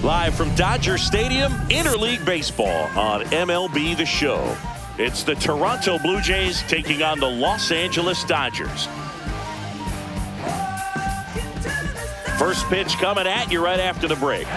Live from Dodger Stadium, Interleague Baseball on MLB The Show. It's the Toronto Blue Jays taking on the Los Angeles Dodgers. First pitch coming at you right after the break.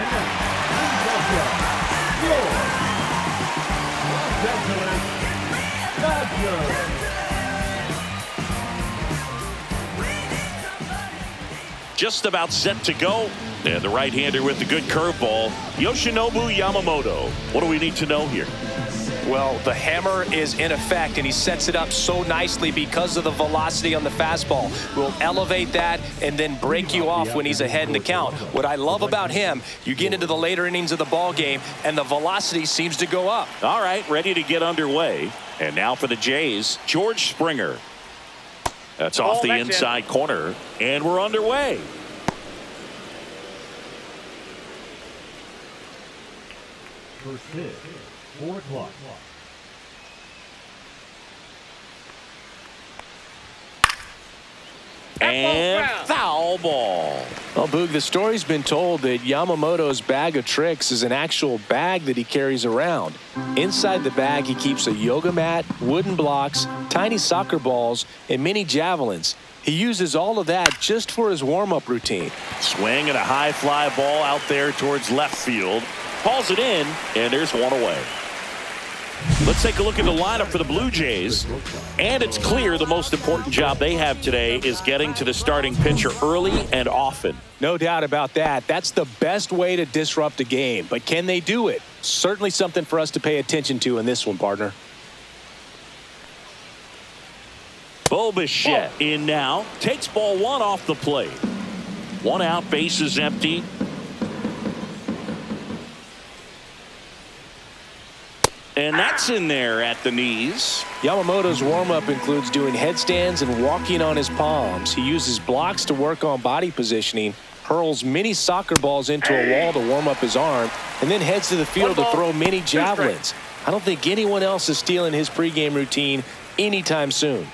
Just about set to go. And the right-hander with the good curveball, Yoshinobu Yamamoto. What do we need to know here? Well, the hammer is in effect, and he sets it up so nicely because of the velocity on the fastball. Will elevate that and then break you off when he's ahead in the count. What I love about him, you get into the later innings of the ball game, and the velocity seems to go up. All right, ready to get underway. And now for the Jays, George Springer. That's off the inside corner, and we're underway. First pitch, 4 o'clock. And foul ball. Well, Boog, the story's been told that Yamamoto's bag of tricks is an actual bag that he carries around. Inside the bag, he keeps a yoga mat, wooden blocks, tiny soccer balls, and mini javelins. He uses all of that just for his warm-up routine. Swing and a high fly ball out there towards left field. Calls it in, and there's one away. Let's take a look at the lineup for the Blue Jays. And it's clear the most important job they have today is getting to the starting pitcher early and often. No doubt about that. That's the best way to disrupt a game. But can they do it? Certainly something for us to pay attention to in this one, partner. Bo Bichette in now. Takes ball one off the plate. One out, bases empty. And that's in there at the knees. Yamamoto's warm-up includes doing headstands and walking on his palms. He uses blocks to work on body positioning, hurls mini soccer balls into a wall to warm up his arm, and then heads to the field to throw mini javelins. I don't think anyone else is stealing his pregame routine anytime soon.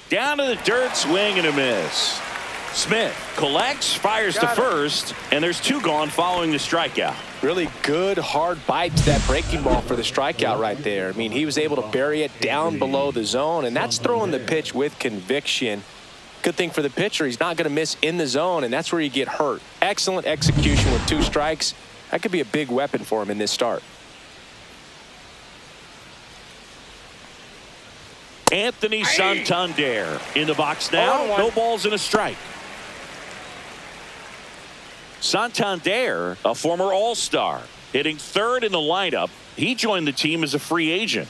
Down to the dirt, swing and a miss. Smith collects, fires to first, and there's two gone following the strikeout. Really good, hard bite to that breaking ball for the strikeout right there. I mean, he was able to bury it down below the zone, and that's throwing the pitch with conviction. Good thing for the pitcher, he's not going to miss in the zone, and that's where you get hurt. Excellent execution with 2 strikes. That could be a big weapon for him in this start. Anthony Santander in the box now. No balls and a strike. Santander, a former All-Star, hitting third in the lineup. He joined the team as a free agent.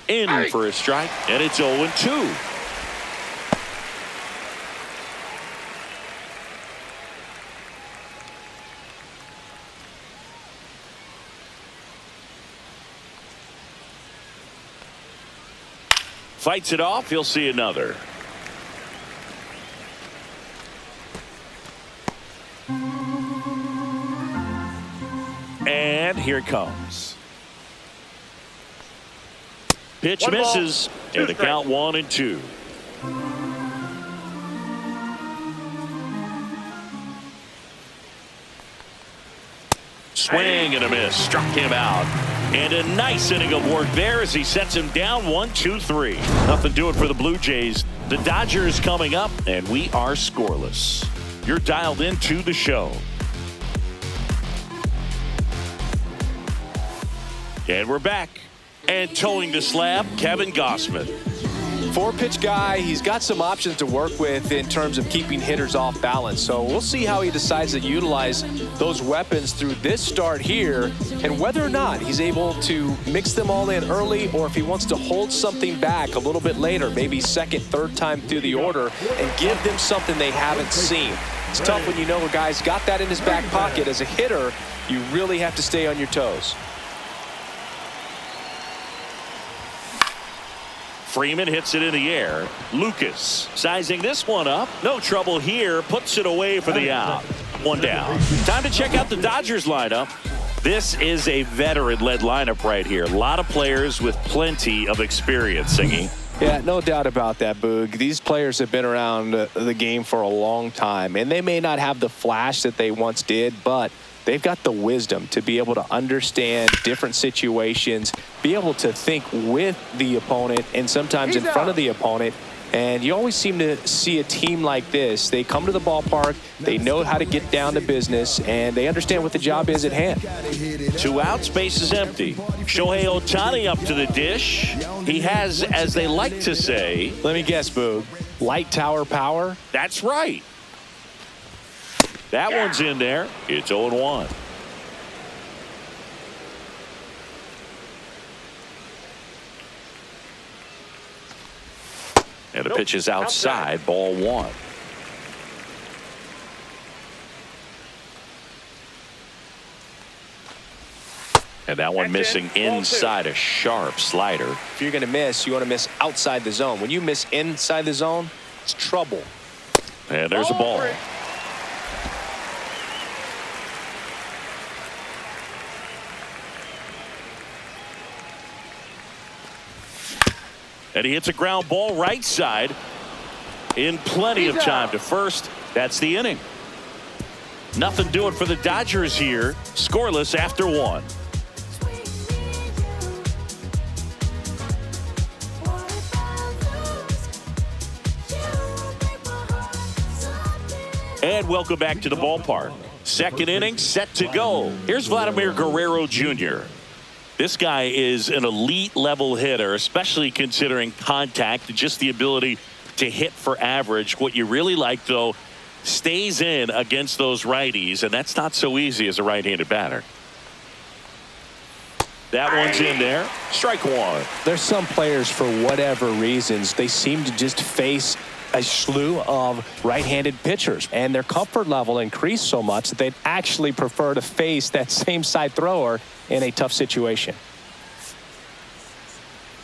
In for a strike, and it's 0-2. Fights it off. He'll see another. And here it comes. Pitch misses, and the count 1-2. Swing and a miss. Struck him out. And a nice inning of work there as he sets him down 1-2-3. Nothing doing for the Blue Jays. The Dodgers coming up, and we are scoreless. You're dialed into the show. And we're back. And towing the slab, Kevin Gossman. 4-pitch guy. He's got some options to work with in terms of keeping hitters off balance. So we'll see how he decides to utilize those weapons through this start here and whether or not he's able to mix them all in early or if he wants to hold something back a little bit later, maybe second, third time through the order and give them something they haven't seen. It's tough when you know a guy's got that in his back pocket. As a hitter, you really have to stay on your toes. Freeman hits it in the air. Lucas sizing this one up. No trouble here. Puts it away for the out. One down. Time to check out the Dodgers lineup. This is a veteran-led lineup right here. A lot of players with plenty of experience, Singy. Yeah, no doubt about that, Boog. These players have been around the game for a long time, and they may not have the flash that they once did, but they've got the wisdom to be able to understand different situations, be able to think with the opponent and sometimes in front of the opponent. And you always seem to see a team like this. They come to the ballpark, they know how to get down to business, and they understand what the job is at hand. 2 outs, base is empty. Shohei Ohtani up to the dish. He has, as they like to say, let me guess, Boog, light tower power? That's right. That one's in there. It's 0-1. And the pitch is outside, ball 1. And that one missing inside, a sharp slider. If you're going to miss, you want to miss outside the zone. When you miss inside the zone, it's trouble. And there's a ball. And he hits a ground ball right side in plenty of time to first. That's the inning. Nothing doing for the Dodgers here. Scoreless after 1. And welcome back to the ballpark. Second inning set to go. Here's Vladimir Guerrero Jr. This guy is an elite level hitter, especially considering contact, just the ability to hit for average. What you really like, though, stays in against those righties, and that's not so easy as a right-handed batter. That one's in there. Strike 1. There's some players, for whatever reasons, they seem to just face a slew of right-handed pitchers, and their comfort level increased so much that they'd actually prefer to face that same side thrower in a tough situation.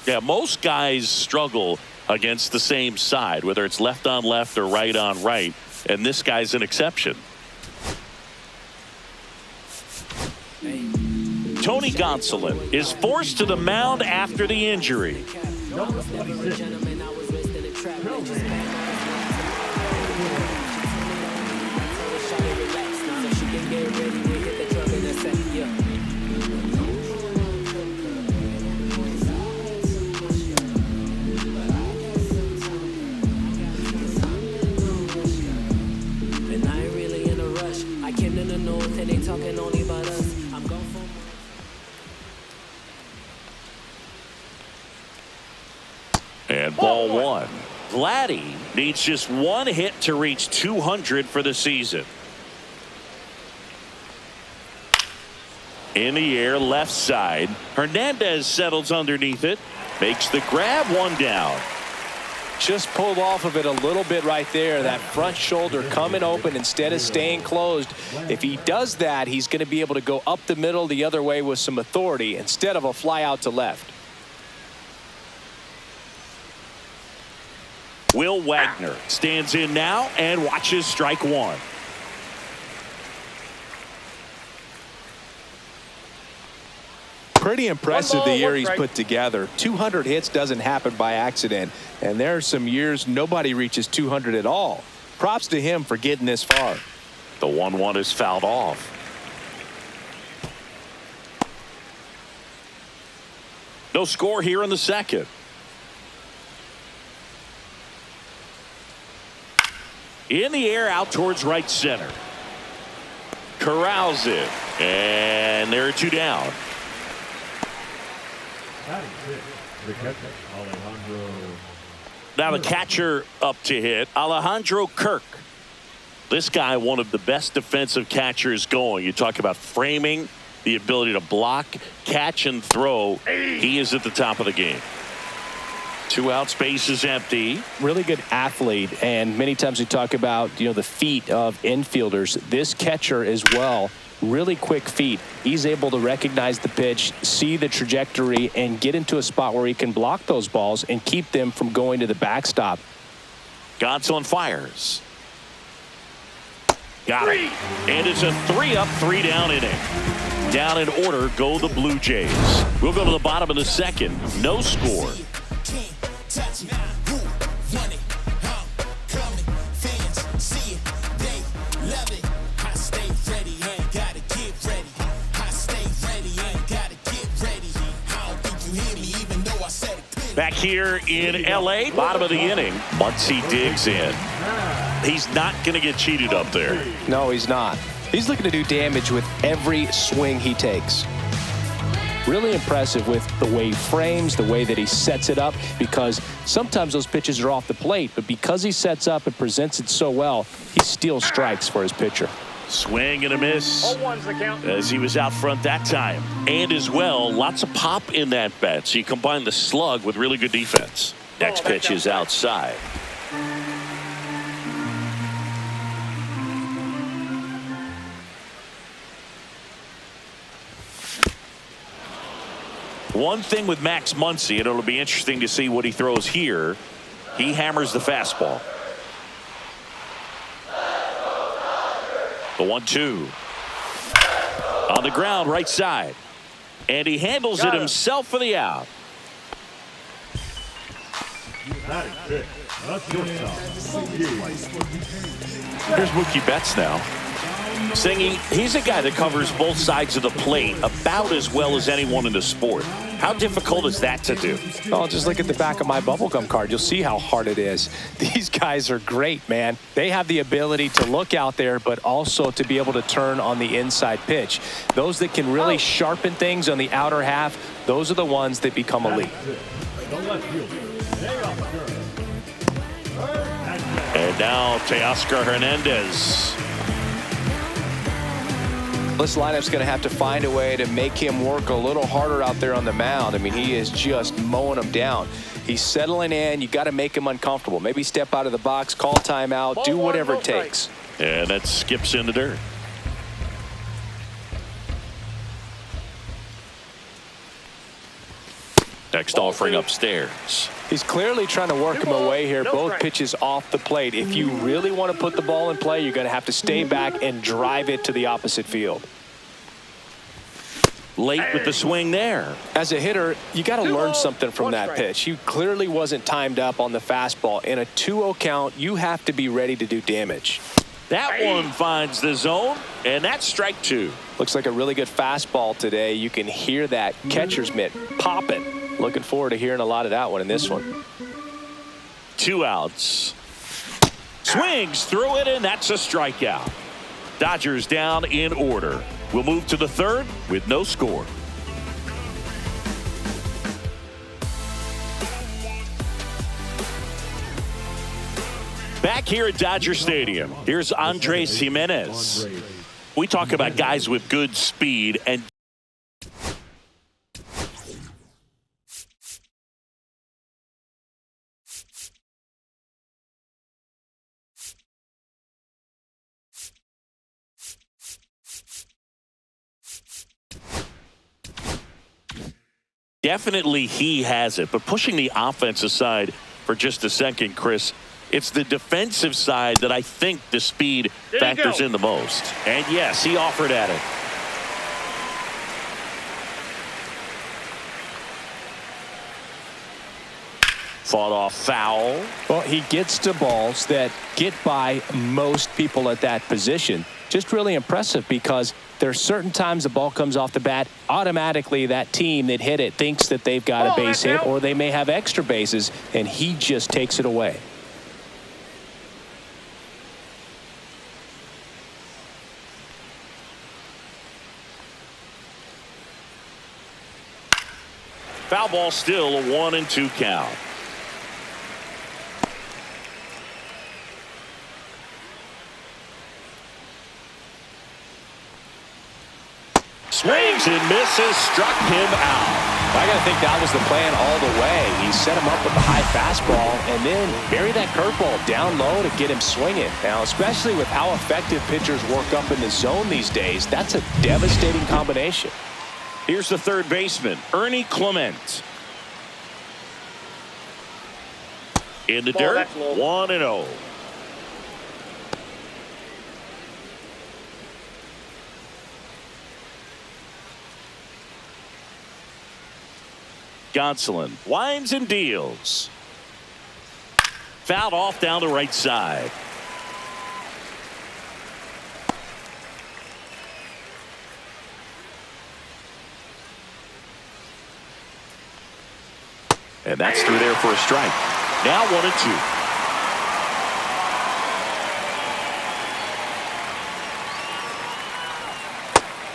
Yeah, most guys struggle against the same side, whether it's left on left or right on right, and this guy's an exception. Tony Gonsolin is forced to the mound after the injury. Number 26. And ball 1. Vladdy needs just 1 hit to reach 200 for the season. In the air, left side. Hernandez settles underneath it. Makes the grab, 1 down. Just pulled off of it a little bit right there. That front shoulder coming open instead of staying closed. If he does that, he's going to be able to go up the middle the other way with some authority instead of a fly out to left. Will Wagner stands in now and watches strike 1. Pretty impressive the year he's put together. 200 hits doesn't happen by accident, and there are some years nobody reaches 200 at all. Props to him for getting this far. The 1-1 is fouled off. No score here in the second. In the air, out towards right center. Corrals it, and there are 2 down. The catcher, Alejandro. Now the catcher up to hit, Alejandro Kirk. This guy, one of the best defensive catchers going. You talk about framing, the ability to block, catch, and throw. He is at the top of the game. 2 outs, base is empty. Really good athlete, and many times we talk about the feet of infielders. This catcher as well really quick feet. He's able to recognize the pitch, see the trajectory, and get into a spot where he can block those balls and keep them from going to the backstop. Gonsolin fires. Got it. And it's a 3-up, 3-down inning. Down in order go the Blue Jays. We'll go to the bottom of the second. No score. Back here in L.A., bottom of the inning, Muncy digs in. He's not going to get cheated up there. No, he's not. He's looking to do damage with every swing he takes. Really impressive with the way he frames, the way that he sets it up, because sometimes those pitches are off the plate, but because he sets up and presents it so well, he steals strikes for his pitcher. Swing and a miss as he was out front that time. And as well, lots of pop in that bat. So you combine the slug with really good defense. Next pitch is outside. One thing with Max Muncy, and it'll be interesting to see what he throws here. He hammers the fastball. The 1-2 on the ground, right side, and he handles it himself for the out. Here's Mookie Betts now. Saying he's a guy that covers both sides of the plate about as well as anyone in the sport. How difficult is that to do? Oh, just look at the back of my bubblegum card. You'll see how hard it is. These guys are great, man. They have the ability to look out there, but also to be able to turn on the inside pitch. Those that can really sharpen things on the outer half, those are the ones that become elite. And now Teoscar Hernandez. This lineup's going to have to find a way to make him work a little harder out there on the mound. I mean, he is just mowing them down. He's settling in. You got to make him uncomfortable. Maybe step out of the box, call timeout, do whatever it takes. And that skips in the dirt. Next offering upstairs. He's clearly trying to work him away here. Both pitches off the plate. If you really want to put the ball in play, you're going to have to stay back and drive it to the opposite field. Late with the swing there. As a hitter, you got to learn something from that pitch. He clearly wasn't timed up on the fastball. In a 2-0 count, you have to be ready to do damage. That one finds the zone, and that's strike 2. Looks like a really good fastball today. You can hear that catcher's mitt popping. Looking forward to hearing a lot of that one in this one. 2 outs. Swings through it, and that's a strikeout. Dodgers down in order. We'll move to the third with no score. Back here at Dodger Stadium, here's Andres Jimenez. We talk about guys with good speed and definitely he has it, but pushing the offensive side for just a second, Chris, it's the defensive side that I think the speed factors in the most. And yes, he offered at it. Fought off foul. Well, he gets to balls that get by most people at that position. Just really impressive because there's certain times the ball comes off the bat, automatically that team that hit it thinks that they've got a base hit or they may have extra bases, and he just takes it away. Foul ball, still a 1-2 count. Swings and misses, struck him out. I got to think that was the plan all the way. He set him up with the high fastball and then buried that curveball down low to get him swinging. Now, especially with how effective pitchers work up in the zone these days, that's a devastating combination. Here's the third baseman, Ernie Clement. In the dirt, 1-0. Gonsolin winds and deals. Fouled off down the right side. And that's through there for a strike. Now 1-2.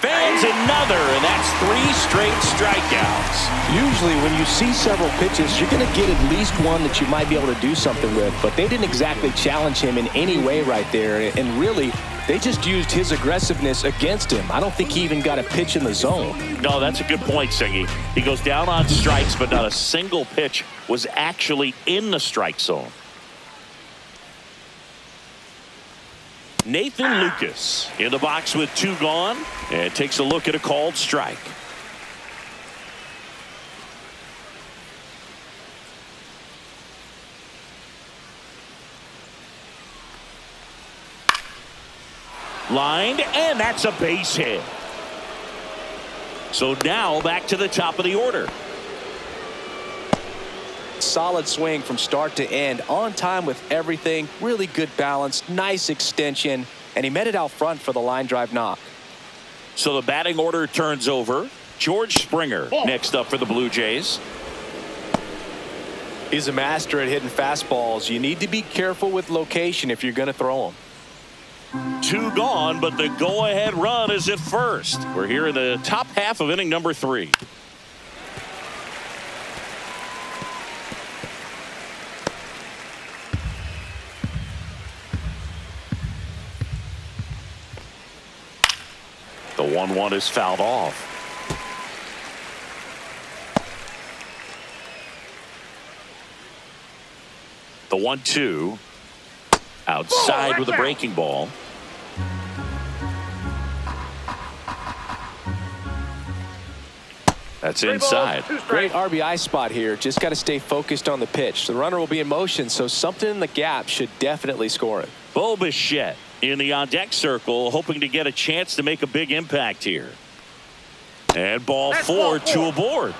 Fans another, and that's 3 straight strikeouts. Usually when you see several pitches, you're going to get at least one that you might be able to do something with, but they didn't exactly challenge him in any way right there, and really they just used his aggressiveness against him. I don't think he even got a pitch in the zone. No, that's a good point, Singy. He goes down on strikes, but not a single pitch was actually in the strike zone. Nathan Lucas in the box with 2 gone and takes a look at a called strike. Lined, and that's a base hit. So now back to the top of the order. Solid swing from start to end, on time with everything, really good balance, nice extension, and he met it out front for the line drive knock. So the batting order turns over. George Springer next up for the Blue Jays. He's a master at hitting fastballs. You need to be careful with location if you're going to throw them. 2 gone, but the go-ahead run is at first. We're here in the top half of inning number 3. The 1-1 is fouled off. The 1-2 outside with a breaking ball. That's inside. Great RBI spot here. Just got to stay focused on the pitch. The runner will be in motion, so something in the gap should definitely score it. Bo Bichette in the on-deck circle, hoping to get a chance to make a big impact here. And ball 4, 2 aboard.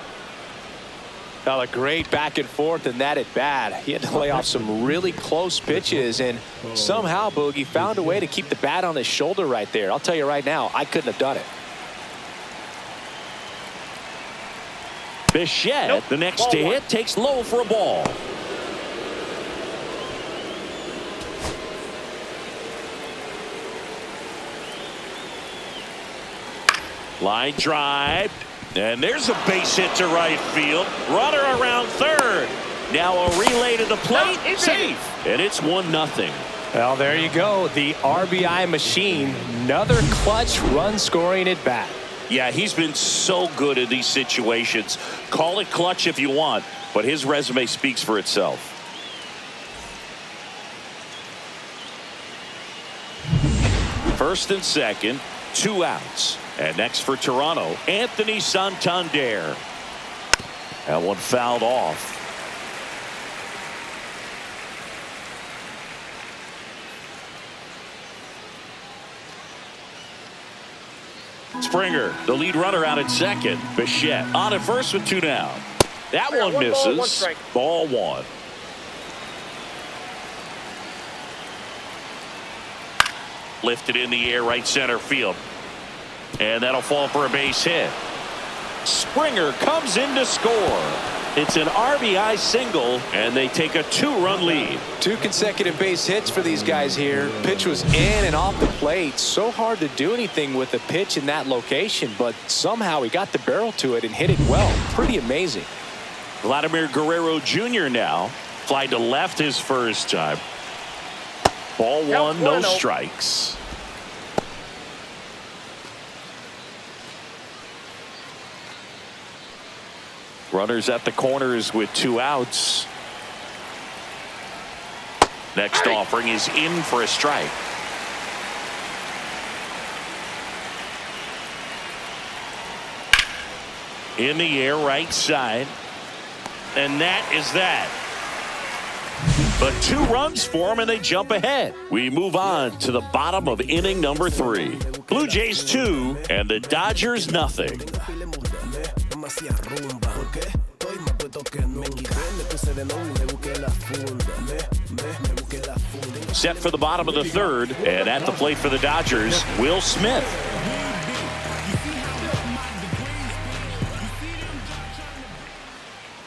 Now a great back and forth in that at bat. He had to lay off some really close pitches, and somehow Boogie found a way to keep the bat on his shoulder right there. I'll tell you right now, I couldn't have done it. Bichette, the next to hit, takes low for a ball. Line drive, and there's a base hit to right field. Runner around third. Now a relay to the plate, safe, and it's 1-0. Well, there you go. The RBI machine. Another clutch run scoring at bat. Yeah, he's been so good in these situations. Call it clutch if you want, but his resume speaks for itself. First and second, 2 outs. And next for Toronto, Anthony Santander. That one fouled off. Springer, the lead runner, out at second. Bichette on at first with 2 down. That one misses. Ball 1. Lifted in the air, right center field. And that'll fall for a base hit. Springer comes in to score. It's an RBI single, and they take a 2-run lead. 2 consecutive base hits for these guys here. Pitch was in and off the plate. So hard to do anything with a pitch in that location, but somehow he got the barrel to it and hit it well. Pretty amazing. Vladimir Guerrero Jr. now flied to left his first time. Ball 1, no strikes. Runners at the corners with 2 outs. Next offering is in for a strike. In the air, right side. And that is that. But 2 runs for them, and they jump ahead. We move on to the bottom of inning number 3. Blue Jays 2 and the Dodgers nothing. Set for the bottom of the 3rd, and at the plate for the Dodgers, Will Smith.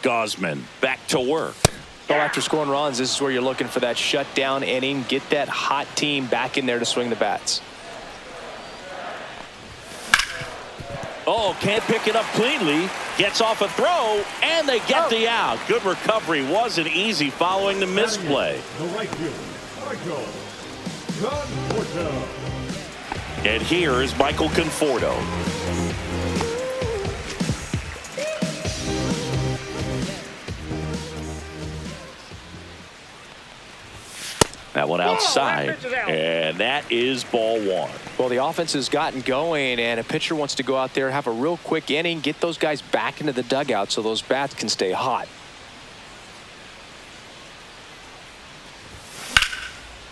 Gausman back to work. Well, after scoring runs, this is where you're looking for that shutdown inning. Get that hot team back in there to swing the bats. Oh, can't pick it up cleanly. Gets off a throw, and they get the out. Good recovery. Wasn't easy following the misplay. The right fielder, Michael Conforto. And here is Michael Conforto. That one outside, and that is ball 1. Well, the offense has gotten going, and a pitcher wants to go out there, have a real quick inning, get those guys back into the dugout so those bats can stay hot.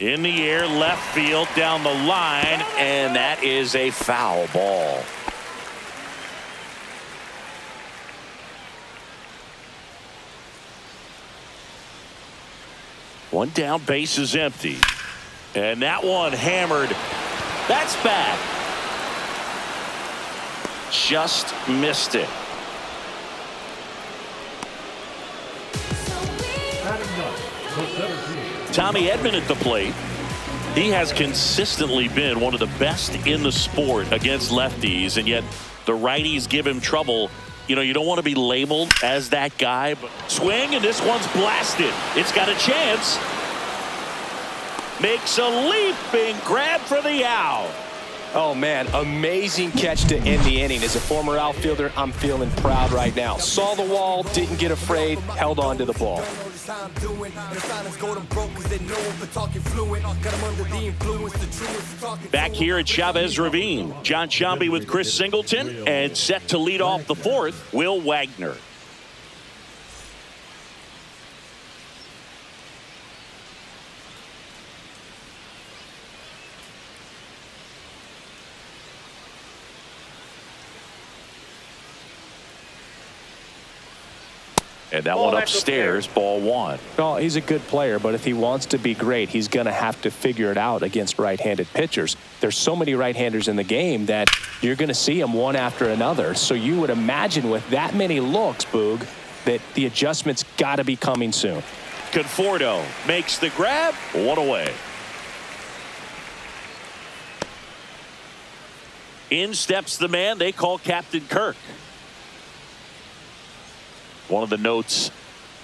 In the air, left field, down the line, and that is a foul ball. One down, base is empty. And that one hammered. That's bad. Just missed it. Tommy Edman at the plate. He has consistently been one of the best in the sport against lefties, and yet the righties give him trouble. You know, you don't want to be labeled as that guy, but swing, and this one's blasted. It's got a chance. Makes a leaping grab for the out. Oh, man, amazing catch to end the inning. As a former outfielder, I'm feeling proud right now. Saw the wall, didn't get afraid, held on to the ball. Back here at Chavez Ravine, John Sciambi with Chris Singleton, and set to lead off the 4th, Will Wagner. And that one upstairs, ball 1. Well, he's a good player, but if he wants to be great, he's going to have to figure it out against right-handed pitchers. There's so many right-handers in the game that you're going to see them one after another. So you would imagine with that many looks, Boog, that the adjustment's got to be coming soon. Conforto makes the grab. 1 away. In steps the man they call Captain Kirk. One of the notes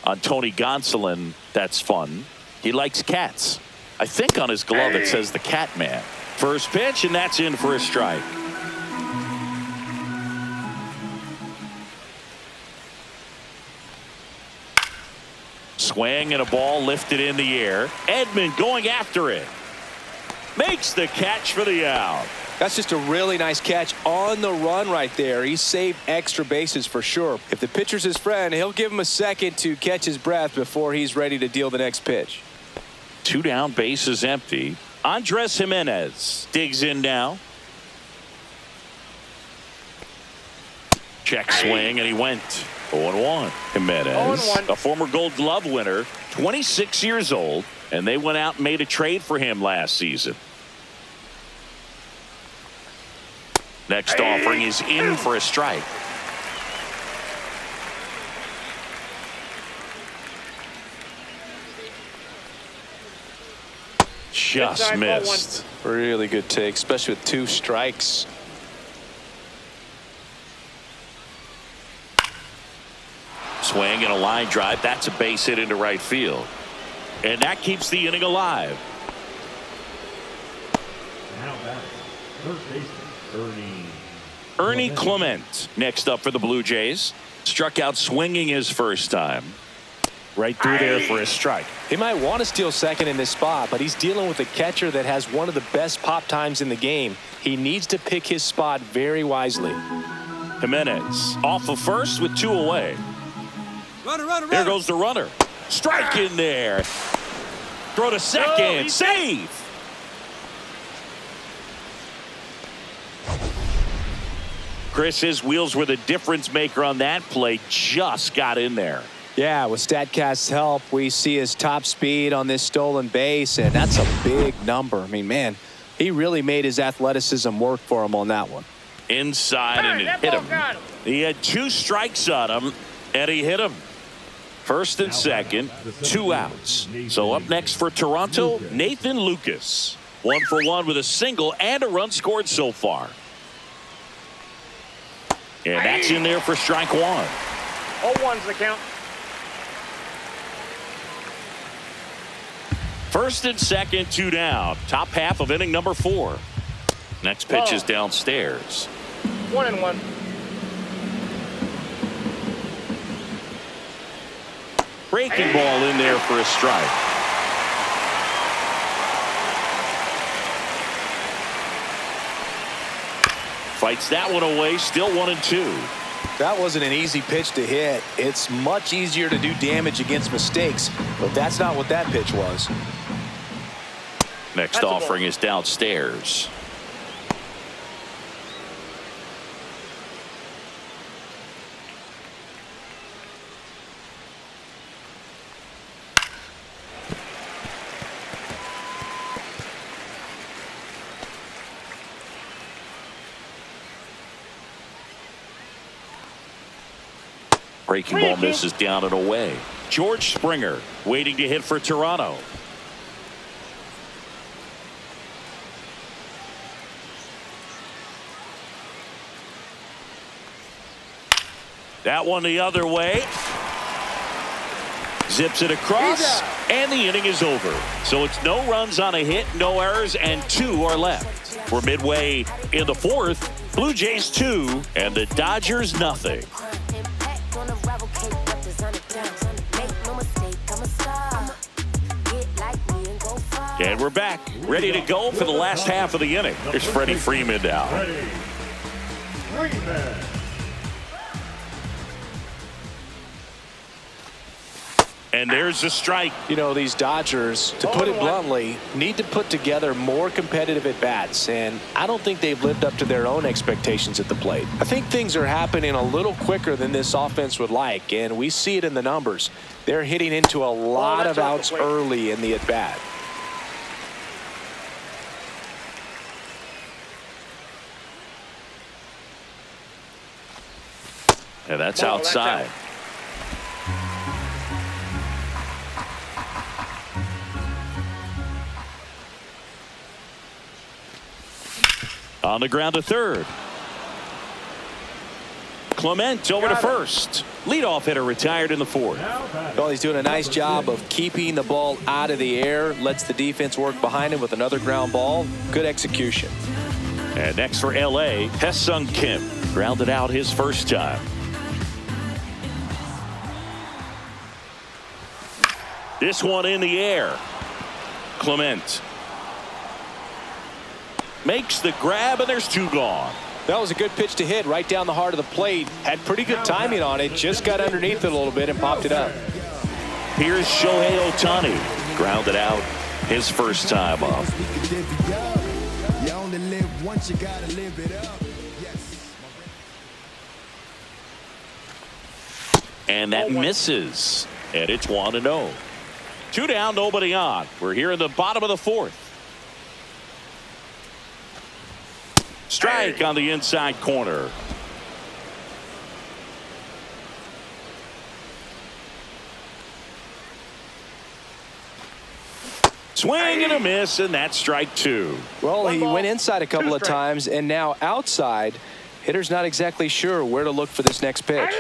on Tony Gonsolin that's fun. He likes cats. I think on his glove it says the Cat Man. First pitch, and that's in for a strike. Swing and a ball lifted in the air. Edman going after it. Makes the catch for the out. That's just a really nice catch on the run right there. He saved extra bases for sure. If the pitcher's his friend, he'll give him a second to catch his breath before he's ready to deal the next pitch. 2 down, bases empty. Andres Jimenez digs in now. Check swing, and he went 0-1. Jimenez, 0-1. a former Gold Glove winner, 26 years old, and they went out and made a trade for him last season. Next offering is in for a strike. Just Inside, missed. Really good take, especially with 2 strikes. Swing and a line drive. That's a base hit into right field. And that keeps the inning alive. Now batting, third baseman, Ernie Ernie Clement next up for the Blue Jays. Struck out swinging his first time. Right through there for a strike. He might want to steal second in this spot, but he's dealing with a catcher that has one of the best pop times in the game. He needs to pick his spot very wisely. Jimenez off of first with 2 away. There goes the runner. Strike in there. Throw to second. Save. Chris, his wheels were the difference maker on that play. Just got in there. Yeah, with StatCast's help, we see his top speed on this stolen base, and that's a big number. I mean, man, he really made his athleticism work for him on that one. Inside, and it hit him. He had 2 strikes on him, and he hit him. First and second, 2 outs. So up next for Toronto, Nathan Lucas. 1 for 1 with a single and a run scored so far. And that's in there for strike 1. 0-1's the count. First and second, 2 down. Top half of inning number 4. Next pitch is downstairs. 1-1. Breaking ball in there for a strike. Fights that one away. Still 1-2. That wasn't an easy pitch to hit. It's much easier to do damage against mistakes, but that's not what that pitch was. Next offering is downstairs. Breaking ball misses down and away. George Springer waiting to hit for Toronto. That one the other way. Zips it across, and the inning is over. So it's no runs on a hit, no errors, and 2 are left. We're midway in the 4th. Blue Jays 2, and the Dodgers nothing. And we're back, ready to go for the last half of the inning. There's Freddie Freeman now. And there's the strike. You know, these Dodgers, to put it bluntly, need to put together more competitive at-bats, and I don't think they've lived up to their own expectations at the plate. I think things are happening a little quicker than this offense would like, and we see it in the numbers. They're hitting into a lot of outs early in the at-bat. And that's outside. On the ground to third. Clement over to first. Leadoff hitter retired in the 4th. Well, he's doing a nice job of keeping the ball out of the air. Lets the defense work behind him with another ground ball. Good execution. And next for L.A., Hesung Kim. Grounded out his first time. This one in the air. Clement makes the grab, and there's 2 gone. That was a good pitch to hit right down the heart of the plate. Had pretty good timing on it. Just got underneath it a little bit and popped it up. Here's Shohei Ohtani. Grounded out his first time up. And that misses. And it's 1-0. 2 down, nobody on. We're here in the bottom of the 4th. Strike on the inside corner. Swing and a miss, and that's strike 2. Well, he went inside a couple of times, and now outside. Hitter's not exactly sure where to look for this next pitch.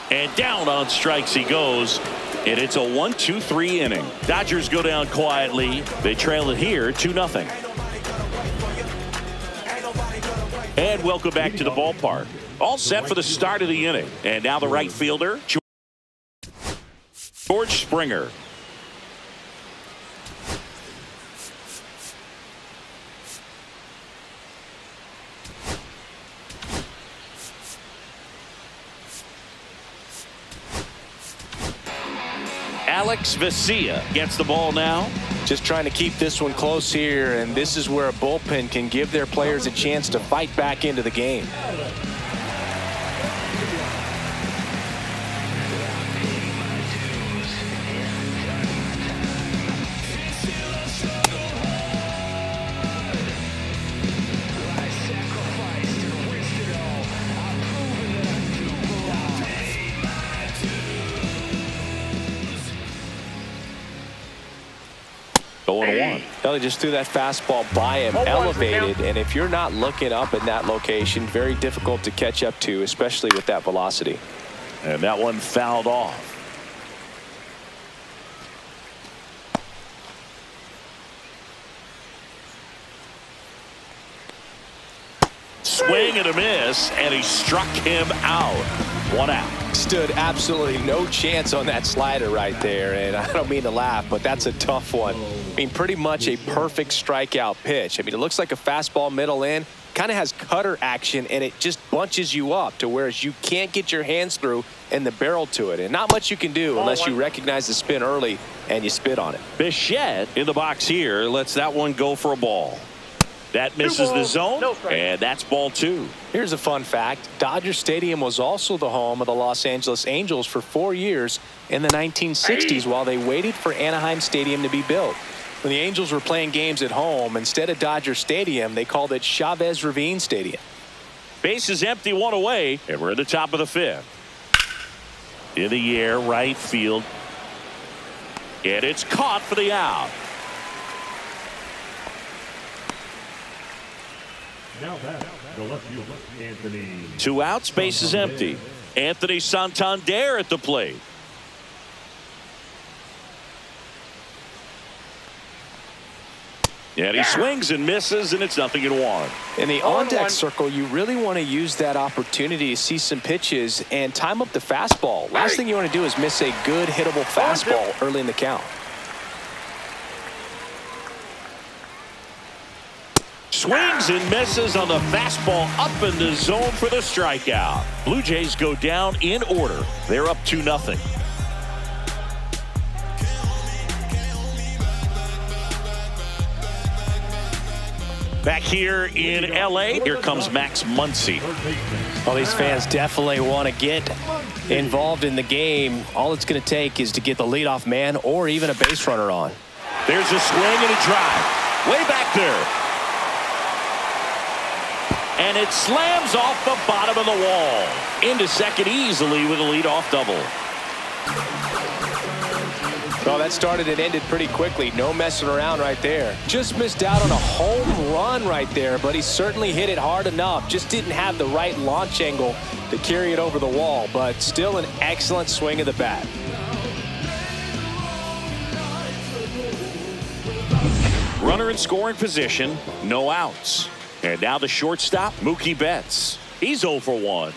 And down on strikes he goes. And it's a 1-2-3 inning. Dodgers go down quietly. They trail it here 2-0. And welcome back to the ballpark. All set for the start of the inning. And now the right fielder, George Springer. Alex Vesia gets the ball now. Just trying to keep this one close here, and this is where a bullpen can give their players a chance to fight back into the game. Well, he just threw that fastball by him, elevated, and if you're not looking up in that location, very difficult to catch up to, especially with that velocity. And that one fouled off. Swing and a miss, and he struck him out. 1 out. Stood absolutely no chance on that slider right there, and I don't mean to laugh, but that's a tough one. I mean, pretty much a perfect strikeout pitch. I mean, it looks like a fastball middle in, kind of has cutter action, and it just bunches you up to whereas you can't get your hands through and the barrel to it, and not much you can do unless you recognize the spin early and you spit on it. Bichette in the box here lets that one go for a ball. That misses the zone, and that's ball 2. Here's a fun fact. Dodger Stadium was also the home of the Los Angeles Angels for 4 years in the 1960s while they waited for Anaheim Stadium to be built. When the Angels were playing games at home, instead of Dodger Stadium, they called it Chavez Ravine Stadium. Base is empty, 1 away, and we're at the top of the 5th. In the air, right field. And it's caught for the out. Now back, the left fielder, Anthony. 2 outs, base is empty. Anthony Santander at the plate. And he swings and misses, and it's 0-1. In the on-deck circle, you really want to use that opportunity to see some pitches and time up the fastball. Last thing you want to do is miss a good hittable fastball early in the count. Swings and misses on the fastball up in the zone for the strikeout. Blue Jays go down in order. They're up 2-0. Back here in L.A., here comes Max Muncy. Well, these fans definitely want to get involved in the game. All it's going to take is to get the leadoff man or even a base runner on. There's a swing and a drive. Way back there. And it slams off the bottom of the wall. Into second easily with a leadoff double. Well, that started and ended pretty quickly. No messing around right there. Just missed out on a home run right there, but he certainly hit it hard enough. Just didn't have the right launch angle to carry it over the wall, but still an excellent swing of the bat. Runner in scoring position, no outs. And now the shortstop, Mookie Betts. He's 0 for 1.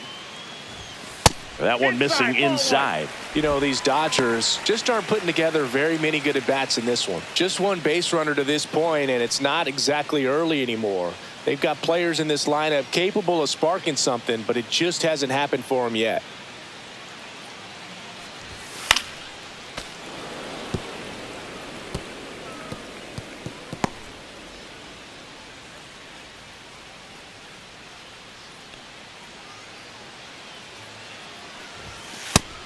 That one missing inside. You know, these Dodgers just aren't putting together very many good at-bats in this one. Just one base runner to this point, and it's not exactly early anymore. They've got players in this lineup capable of sparking something, but it just hasn't happened for them yet.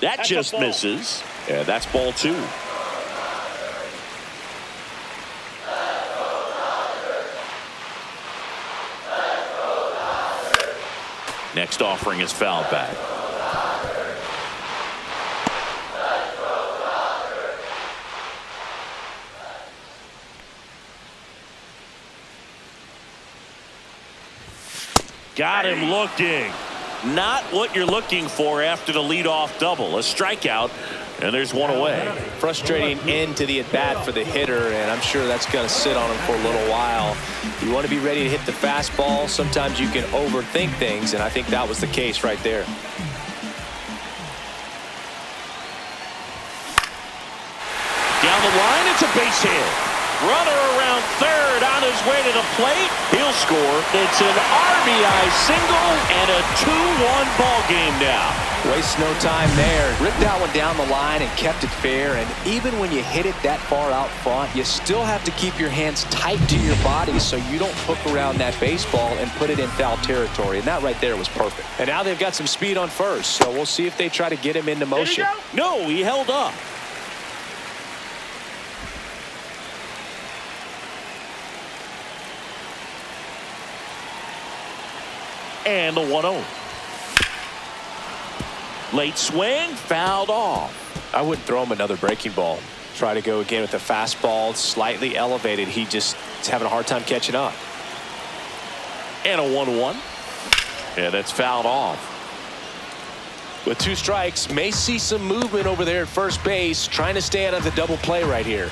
That just misses. Yeah, that's ball 2. Next offering is fouled back. Got him looking. Not what you're looking for after the leadoff double. A strikeout And there's one away. Frustrating end to the at-bat for the hitter, and I'm sure that's going to sit on him for a little while. You want to be ready to hit the fastball. Sometimes you can overthink things, and I think that was the case right there. Down the line, it's a base hit. Runner around third on his way to the plate. He'll score. It's an RBI single and a 2-1 ball game now. Waste no time there. Ripped that one down the line and kept it fair. And even when you hit it that far out front, you still have to keep your hands tight to your body so you don't hook around that baseball and put it in foul territory. And that right there was perfect. And now they've got some speed on first, so we'll see if they try to get him into motion. No, he held up. And the 1-0. Late swing, fouled off. I wouldn't throw him another breaking ball. Try to go again with the fastball, slightly elevated. He just is having a hard time catching up. And a 1-1. And it's fouled off. With 2 strikes, may see some movement over there at first base, trying to stay out of the double play right here.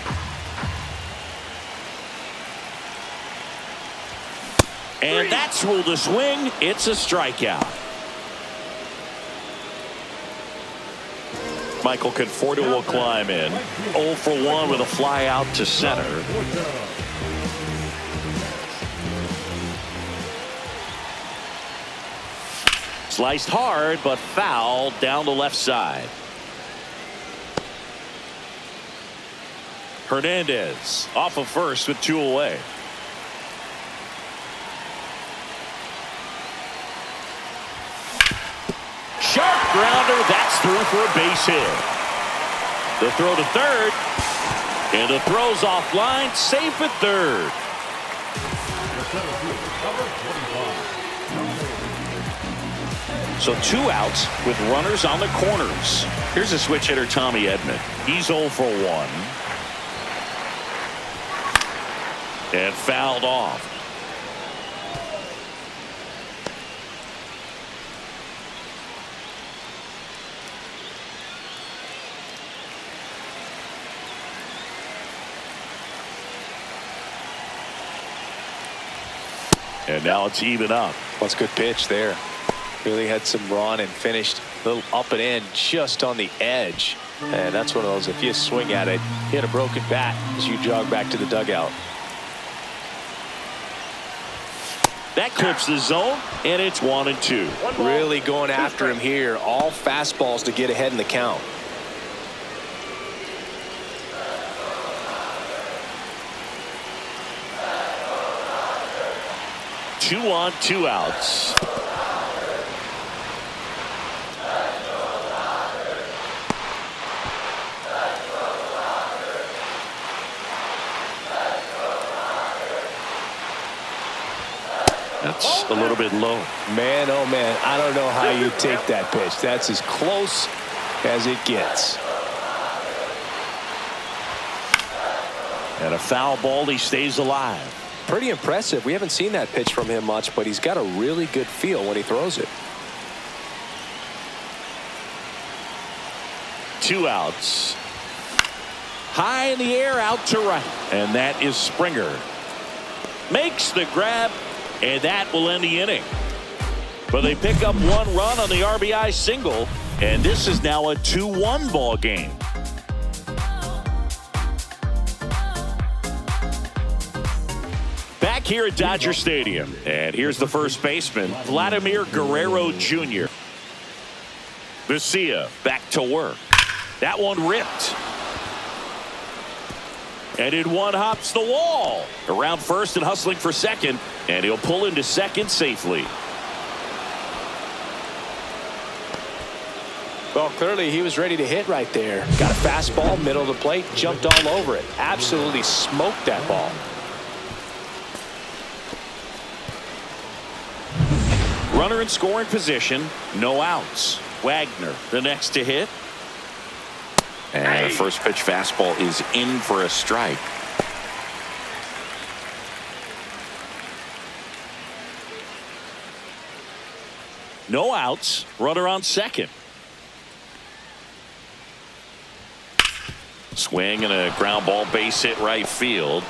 And that's ruled a swing. It's a strikeout. Michael Conforto will climb in. 0 for 1 with a fly out to center. Sliced hard, but fouled down the left side. Hernandez off of first with 2 away. Sharp grounder, that's through for a base hit. The throw to third, and the throw's offline, safe at third. So 2 outs with runners on the corners. Here's a switch hitter, Tommy Edman. He's 0 for 1. And fouled off. And now it's even up. That's a good pitch there. Really had some run and finished a little up and in just on the edge. And that's one of those, if you swing at it, hit a broken bat as you jog back to the dugout. That clips the zone, and it's 1-2. Really going after him here. All fastballs to get ahead in the count. Two on, 2 outs. That's a little bit low. Man, oh man, I don't know how you take that pitch. That's as close as it gets. And a foul ball, he stays alive. Pretty impressive. We haven't seen that pitch from him much, but he's got a really good feel when he throws it. 2 outs. High in the air, out to right. And that is Springer. Makes the grab, and that will end the inning. But they pick up 1 run on the RBI single, and this is now a 2-1 ball game. Back here at Dodger Stadium, and here's the first baseman, Vladimir Guerrero Jr. Vesia back to work. That one ripped. And in one hops the wall. Around first and hustling for second, and he'll pull into second safely. Well, clearly he was ready to hit right there. Got a fastball, middle of the plate, jumped all over it. Absolutely smoked that ball. Runner in scoring position, no outs. Wagner, the next to hit. And the first pitch fastball is in for a strike. No outs, runner on second. Swing and a ground ball, base hit right field.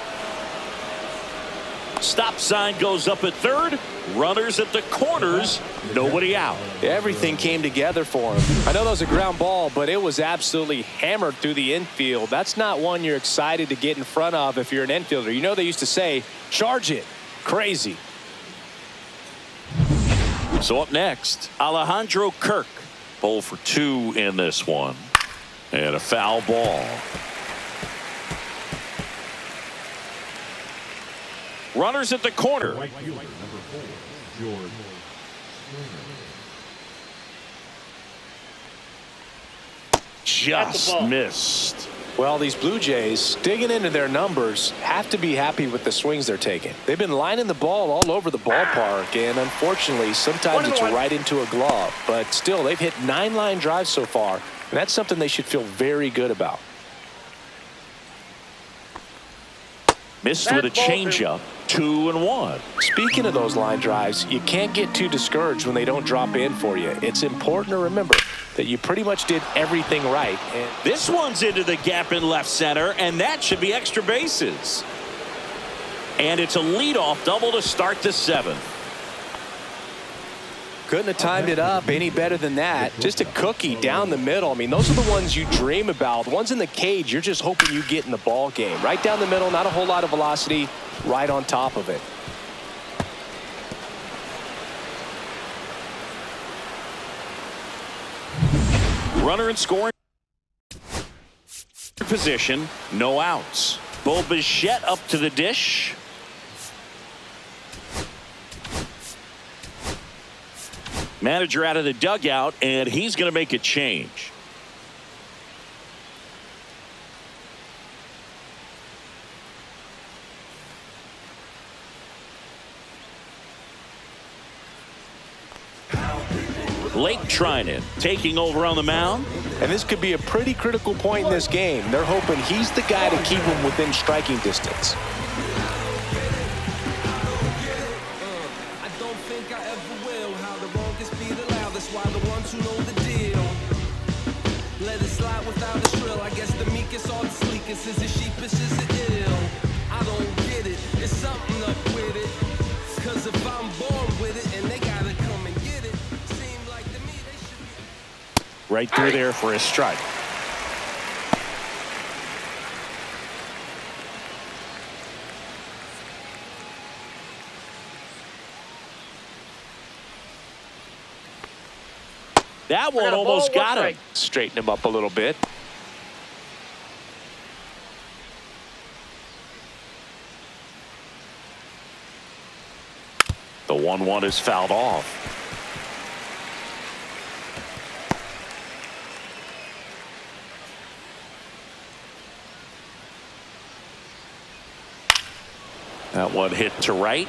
Stop sign goes up at third. Runners at the corners. Nobody out. Everything came together for him. I know that was a ground ball, but it was absolutely hammered through the infield. That's not one you're excited to get in front of if you're an infielder. You know they used to say, charge it. Crazy. So up next, Alejandro Kirk. 0 for 2 in this one. And a foul ball. Runners at the corner. Right fielder, number 4, George Just missed. Well, these Blue Jays, digging into their numbers, have to be happy with the swings they're taking. They've been lining the ball all over the ballpark, and unfortunately, sometimes it's right into a glove. But still, they've hit 9 line drives so far, and that's something they should feel very good about. Missed with a changeup. 2-1. Speaking of those line drives, you can't get too discouraged when they don't drop in for you. It's important to remember that you pretty much did everything right. And this one's into the gap in left center, and that should be extra bases. And it's a leadoff double to start the 7th. Couldn't have timed it up any better than that. Just a cookie down the middle. I mean, those are the ones you dream about. The ones in the cage, you're just hoping you get in the ball game. Right down the middle, not a whole lot of velocity, right on top of it. Runner in scoring position, no outs. Bo Bichette up to the dish. Manager out of the dugout, and he's going to make a change. Lake Trinan taking over on the mound. And this could be a pretty critical point in this game. They're hoping he's the guy to keep them within striking distance. Is it sheepish, is it ill? I don't get it. It's something up with it. Cause if I'm born with it and they gotta come and get it, seem like to me they should be. Right through there for a strike. That one almost got him. Straighten him up a little bit. The 1-1 is fouled off. That one hit to right.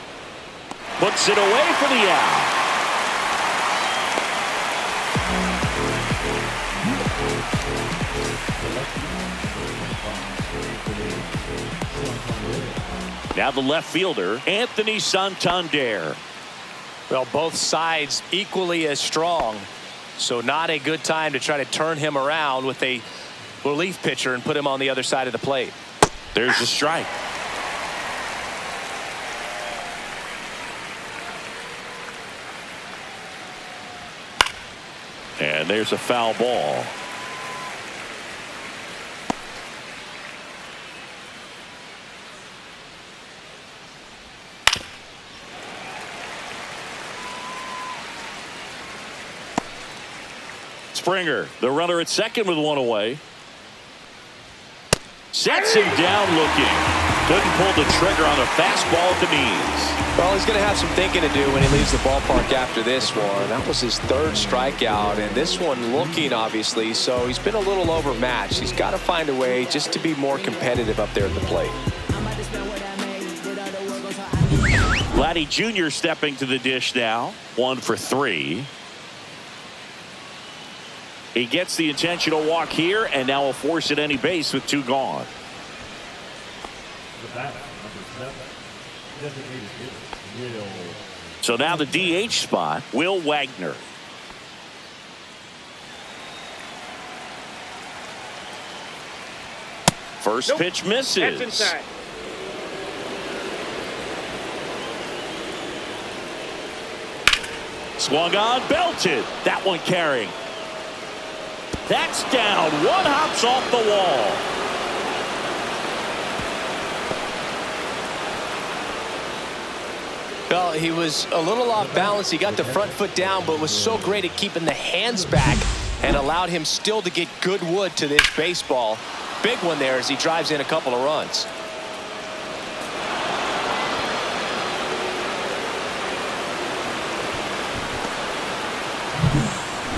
Puts it away for the out. Now the left fielder, Anthony Santander. Well, both sides equally as strong. So not a good time to try to turn him around with a relief pitcher and put him on the other side of the plate. There's a strike. And there's a foul ball. Springer, the runner at second with one away. Sets him down looking. Couldn't pull the trigger on a fastball at the knees. Well, he's going to have some thinking to do when he leaves the ballpark after this one. That was his 3rd strikeout, and this one looking, obviously, so he's been a little overmatched. He's got to find a way just to be more competitive up there at the plate. Vladdy Jr. stepping to the dish now. 1 for 3. He gets the intentional walk here, and now will force at any base with 2 gone. The batter, number 7, designated hitter, Will. So now the DH spot, Will Wagner. First pitch That's misses. inside. Swung on, belted. That one carrying. That's down. One hops off the wall. Well, he was a little off balance. He got the front foot down, but was so great at keeping the hands back and allowed him still to get good wood to this baseball. Big one there as he drives in a couple of runs.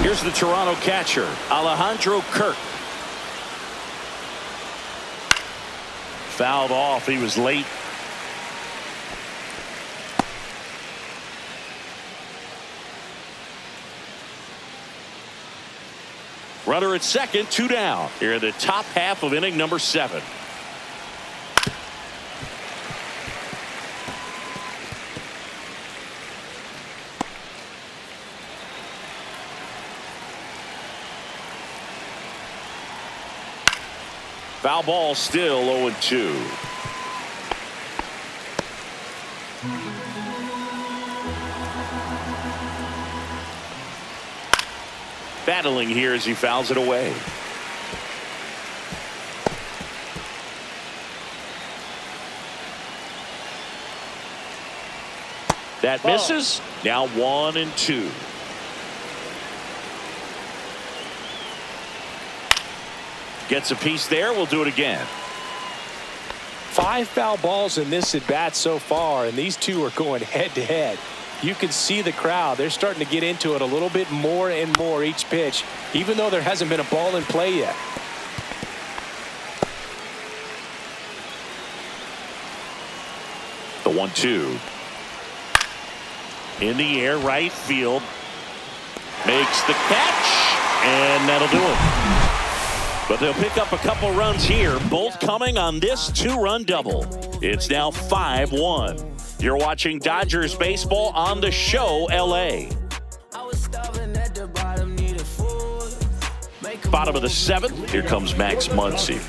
Here's the Toronto catcher, Alejandro Kirk. Fouled off. He was late. Runner at second, 2 down. Here in the top half of inning number 7. Foul ball, still 0-2. Battling here as he fouls it away. That misses. Now 1-2. Gets a piece there. We'll do it again. 5 foul balls in this at bat so far, and these two are going head to head. You can see the crowd. They're starting to get into it a little bit more and more each pitch, even though there hasn't been a ball in play yet. The 1-2. In the air, right field. Makes the catch, and that'll do it. But they'll pick up a couple runs here, both coming on this 2-run double. It's now 5-1. You're watching Dodgers baseball on the show, LA. Bottom of the 7th. Here comes Max Muncy.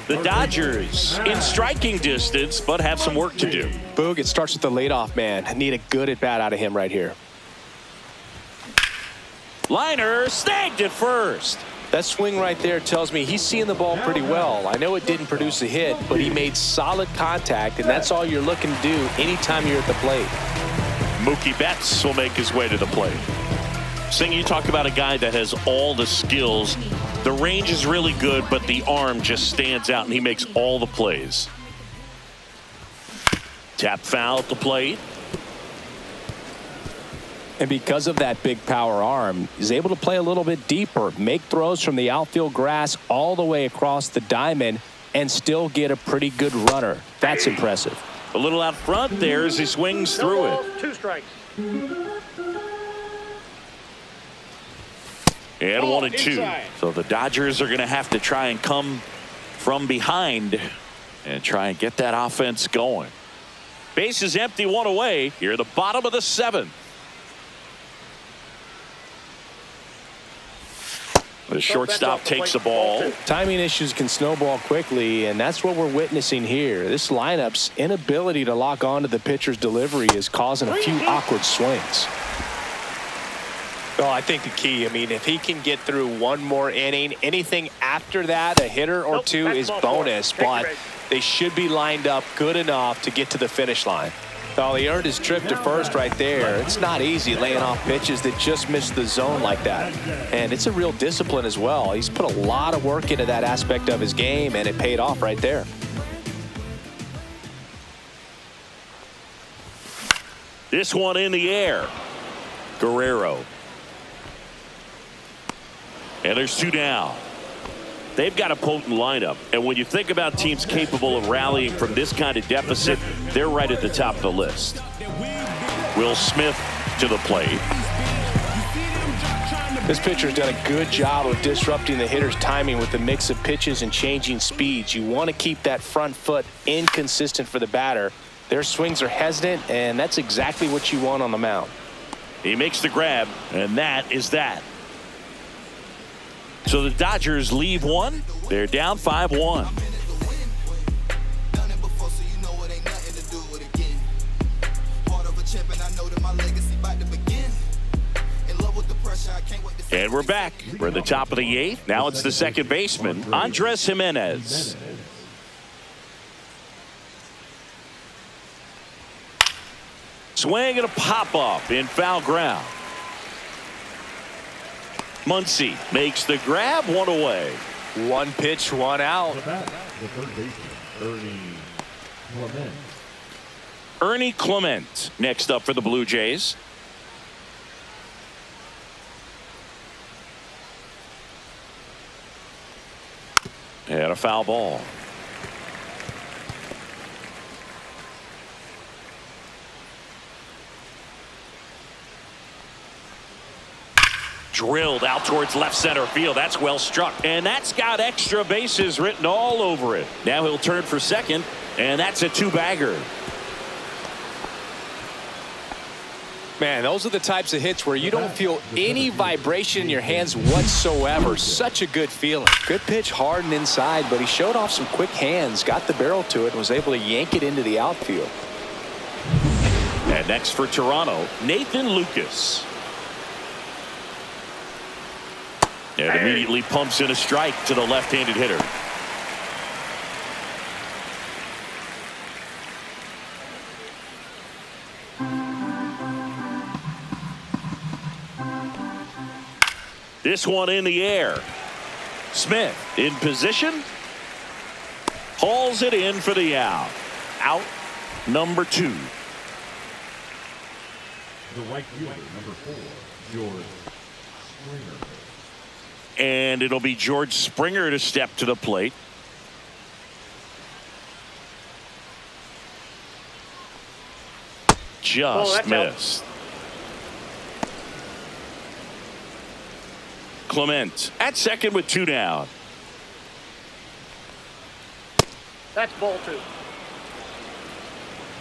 The Dodgers in striking distance, but have some work to do. Boog, it starts with the leadoff man. I need a good at bat out of him right here. Liner snagged at first. That swing right there tells me he's seeing the ball pretty well. I know it didn't produce a hit, but he made solid contact, and that's all you're looking to do anytime you're at the plate. Mookie Betts will make his way to the plate. Sing, you talk about a guy that has all the skills. The range is really good, but the arm just stands out, and he makes all the plays. Tap foul at the plate. And because of that big power arm, he's able to play a little bit deeper, make throws from the outfield grass all the way across the diamond, and still get a pretty good runner. That's impressive. A little out front there as he swings through it. 2 strikes. And 1-2. Inside. So the Dodgers are going to have to try and come from behind and try and get that offense going. Base is empty, 1 away. Here at the bottom of the 7th. The shortstop takes the ball. Timing issues can snowball quickly, and that's what we're witnessing here. This lineup's inability to lock onto the pitcher's delivery is causing a few awkward swings. Well, I think the key, if he can get through one more inning, anything after that, a hitter or two is bonus, but they should be lined up good enough to get to the finish line. Well, he earned his trip to first right there. It's not easy laying off pitches that just miss the zone like that. And it's a real discipline as well. He's put a lot of work into that aspect of his game, and it paid off right there. This one in the air. Guerrero. And there's 2 down. They've got a potent lineup, and when you think about teams capable of rallying from this kind of deficit, they're right at the top of the list. Will Smith to the plate. This pitcher's done a good job of disrupting the hitter's timing with the mix of pitches and changing speeds. You want to keep that front foot inconsistent for the batter. Their swings are hesitant, and that's exactly what you want on the mound. He makes the grab, and that is that. So the Dodgers leave 1. They're down 5-1. And we're back. We're at the top of the 8th. Now it's the second baseman, Andres Jimenez. Swing and a pop-up in foul ground. Muncy makes the grab, one away. One pitch, one out. The third baseman, Ernie Clement next up for the Blue Jays. And a foul ball. Drilled out towards left center field. That's well struck. And that's got extra bases written all over it. Now he'll turn for second. And that's a two-bagger. Man, those are the types of hits where you don't feel any vibration in your hands whatsoever. Such a good feeling. Good pitch, hard and inside, but he showed off some quick hands, got the barrel to it, and was able to yank it into the outfield. And next for Toronto, Nathan Lucas. And immediately pumps in a strike to the left-handed hitter. This one in the air. Smith in position. Hauls it in for the out. Out number 2. The right fielder, number 4, George Springer. And it'll be George Springer to step to the plate. Just missed. Clement at second with 2 down. That's ball 2.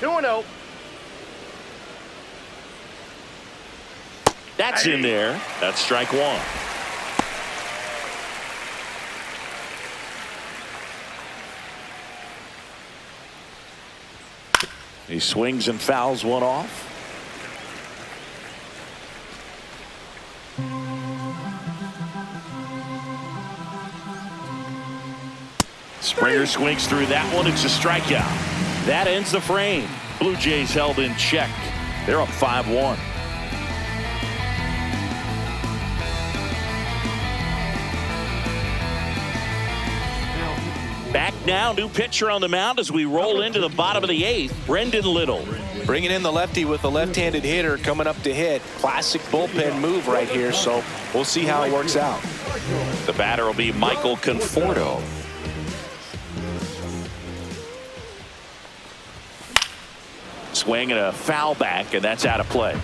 2-0. That's in there. That's strike 1. He swings and fouls one off. Springer swings through that one. It's a strikeout. That ends the frame. Blue Jays held in check. They're up 5-1. Back now, new pitcher on the mound as we roll into the bottom of the 8th. Brendan Little. Bringing in the lefty with a left-handed hitter coming up to hit. Classic bullpen move right here, so we'll see how it works out. The batter will be Michael Conforto. Swing and a foul back, and that's out of play.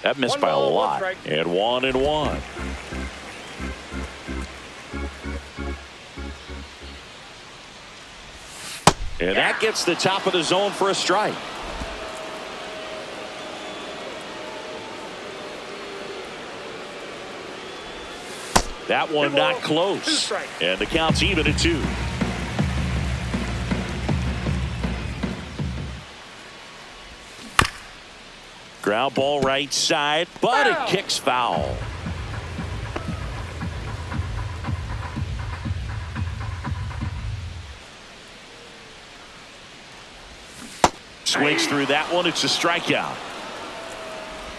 That missed by a lot. And 1-1. And that gets the top of the zone for a strike. That one not close. And the count's even at 2. Ground ball right side, but it kicks foul. Swings through that one. It's a strikeout.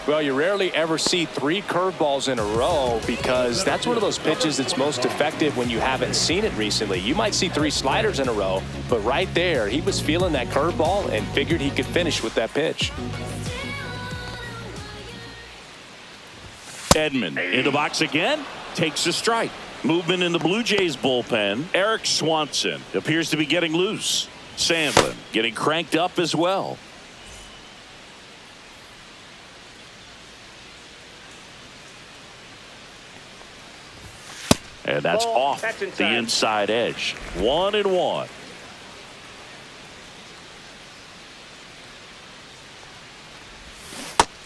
Well, you rarely ever see 3 curveballs in a row because that's one of those pitches that's most effective when you haven't seen it recently. You might see 3 sliders in a row, but right there, he was feeling that curveball and figured he could finish with that pitch. Edman in the box again, takes a strike. Movement in the Blue Jays bullpen. Eric Swanson appears to be getting loose. Sandlin getting cranked up as well. And that's off the inside edge. 1-1.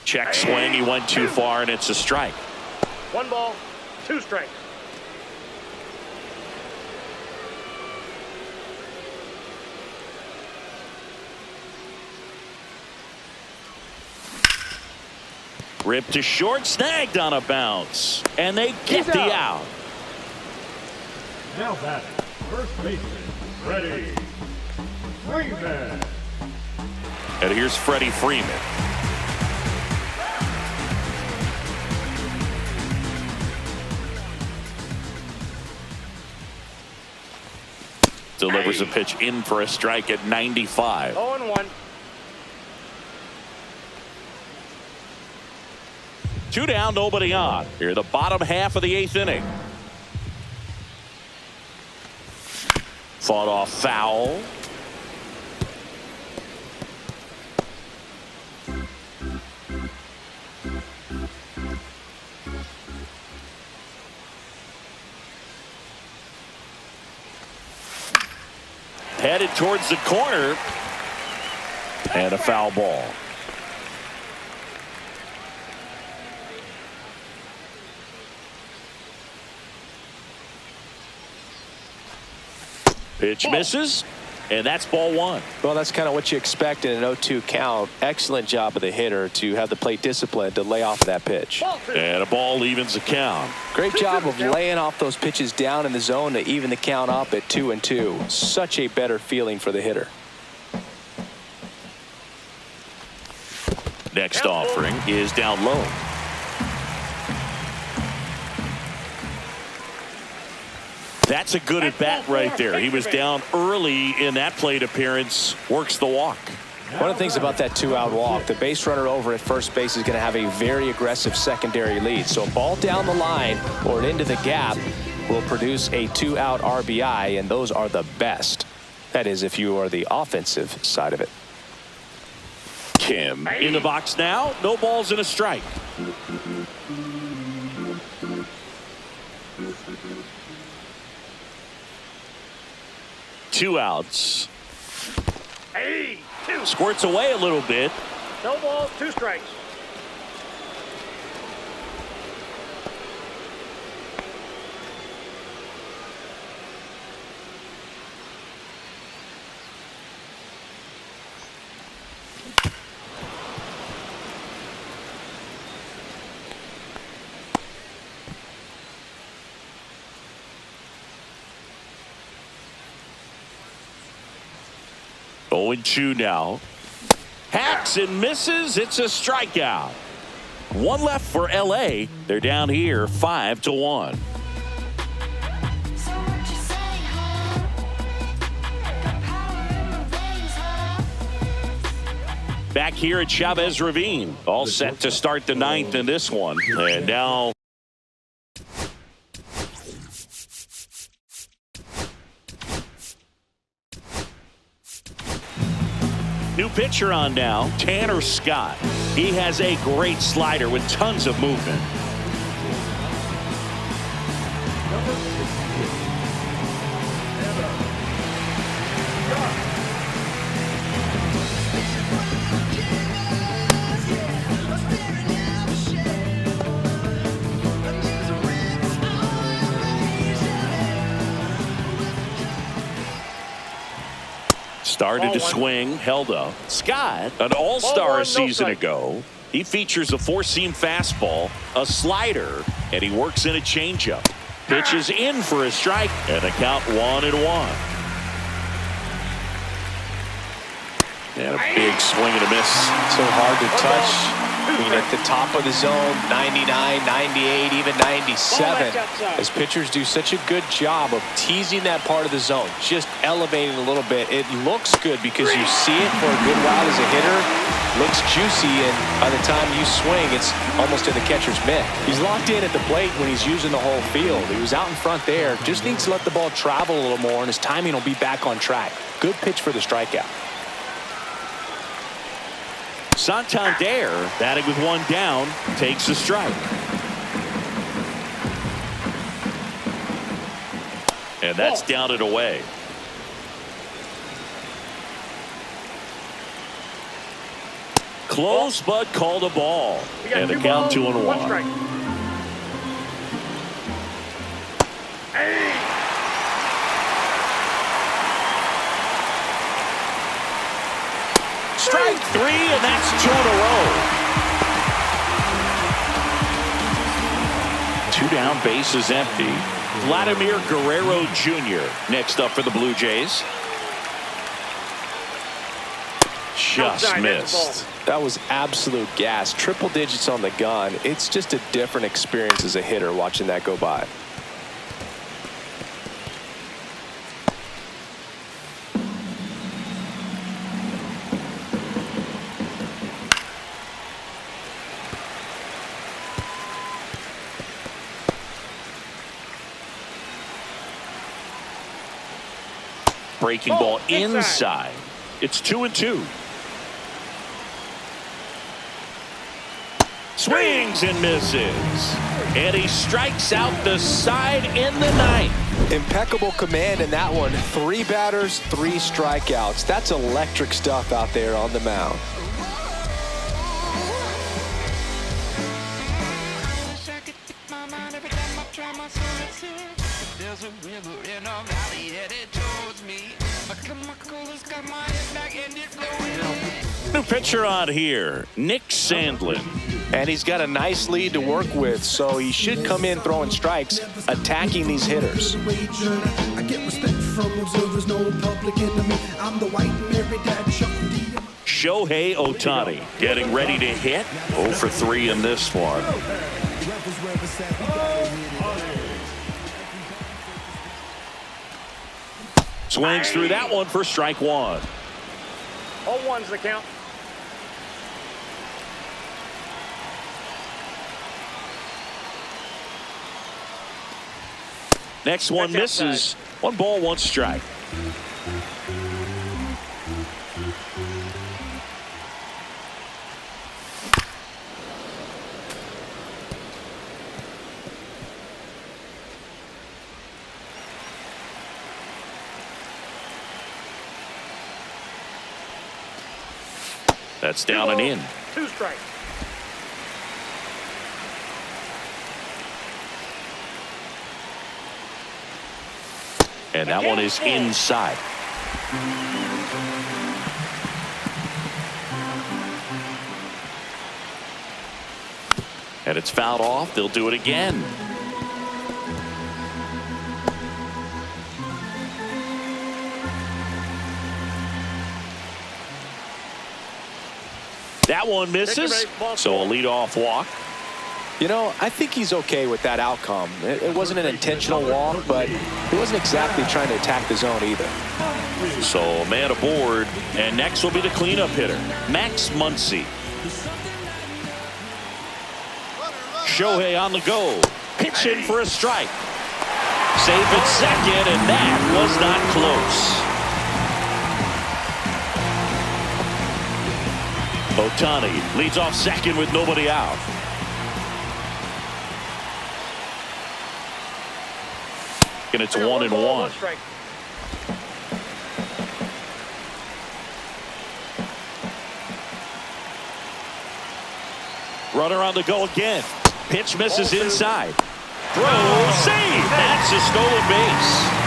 Check swing. He went too far, and it's a strike. 1 ball, 2 strikes. Ripped to short, snagged on a bounce. And they get the out. Now batting, first baseman, Freddie Freeman. And here's Freddie Freeman. Delivers a pitch in for a strike at 95. 0-1. 2 down, nobody on. Here, the bottom half of the 8th inning. Fought off foul. Headed towards the corner. And a foul ball. Pitch misses, and that's ball 1. Well, that's kind of what you expect in an 0-2 count. Excellent job of the hitter to have the plate discipline to lay off that pitch. And a ball evens the count. Great job of laying off those pitches down in the zone to even the count up at 2-2. Such a better feeling for the hitter. Next offering is down low. That's a good at bat right there. He was down early in that plate appearance. Works the walk. One of the things about that 2-out walk, the base runner over at first base is going to have a very aggressive secondary lead. So a ball down the line or into the gap will produce a 2-out RBI, and those are the best. That is, if you are the offensive side of it. Kim in the box now. No balls and a strike. Two outs. Squirts away a little bit. No balls, 2 strikes. Oh, 0-2 now. Hacks and misses. It's a strikeout. 1 left for LA. They're down here 5-1. Back here at Chavez Ravine. All set to start the 9th in this one. And now new pitcher on now, Tanner Scott. He has a great slider with tons of movement. Started to swing, held up. Scott, an all-star a season ago. He features a 4-seam fastball, a slider, and he works in a changeup. Pitches in for a strike, and the count 1-1. And a big swing and a miss. So hard to touch. I mean, at the top of the zone, 99, 98, even 97. As pitchers do such a good job of teasing that part of the zone, just elevating a little bit. It looks good because you see it for a good while as a hitter. Looks juicy, and by the time you swing, it's almost in the catcher's mitt. He's locked in at the plate when he's using the whole field. He was out in front there. Just needs to let the ball travel a little more, and his timing will be back on track. Good pitch for the strikeout. Santander, batting with 1 down, takes a strike. And that's down and away. Close, but called a ball. And the count 2-1. Strike 3, and that's 2 in a row. down, base is empty. Vladimir Guerrero Jr. next up for the Blue Jays. Just Outside, that's the missed. That was absolute gas. Triple digits on the gun. It's just a different experience as a hitter watching that go by. Breaking ball inside. It's 2-2. Swings and misses. And he strikes out the side in the ninth. Impeccable command in that one. 3 batters, 3 strikeouts. That's electric stuff out there on the mound. There's a river in a valley headed towards me. My coolest got my head back and it flowing. New pitcher on here, Nick Sandlin. And he's got a nice lead to work with, so he should come in throwing strikes, attacking these hitters. I get respect from observers, no public enemy. I'm the white Mary Dad Chuck D. Shohei Ohtani getting ready to hit. 0 for 3 in this one. Swings through that one for strike 1. All ones the count. Next one That's misses. 1 ball, 1 strike. That's down and in. 2 strikes. And that one is inside. And it's fouled off. They'll do it again. That one misses. So a leadoff walk. You know, I think he's okay with that outcome. It wasn't an intentional walk, but he wasn't exactly trying to attack the zone either. So a man aboard, and next will be the cleanup hitter, Max Muncy. Shohei on the go, pitching for a strike. Safe at second, and that was not close. Ohtani leads off second with nobody out. And it's 1-1. Strike. Runner on the go again. Pitch misses inside. Throw, save. That's a stolen base.